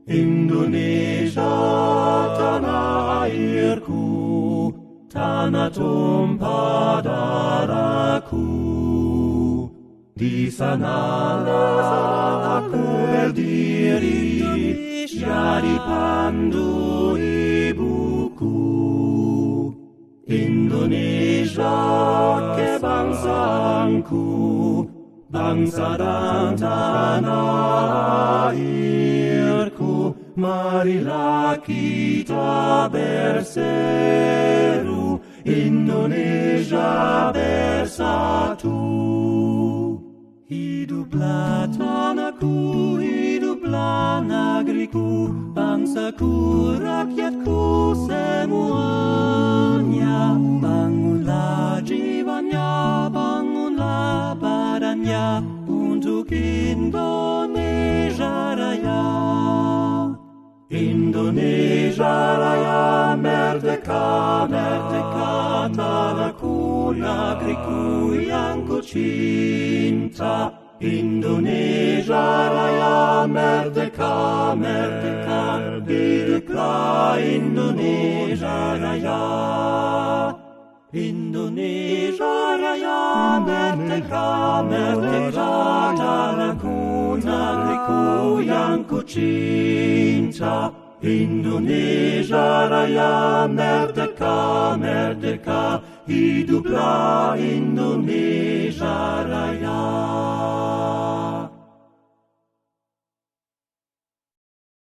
Indonesia, tanah airku, tanah tumpah darahku. Di sanalah aku berdiri, jadi pandu ibuku. Indonesia kebangsaanku, bangsa dan tanah airku. Marilah kita berseru, Indonesia bersatu. Hiduplah tanahku, hiduplah negeriku, bangsaku, rakyatku semuanya. Bangunlah jiwanya, bangunlah badannya, untuk Indonesia Raya. Indonesia Raya merdeka, merdeka, tanahku, negeriku yang ku cinta. Indonesia Raya merdeka, merdeka, hiduplah Indonesia Raya. Indonesia Raya merdeka, merdeka, tanahku, negeriku yang ku cinta. Indonesia Raya merdeka, merdeka, hiduplah Indonesia Raya.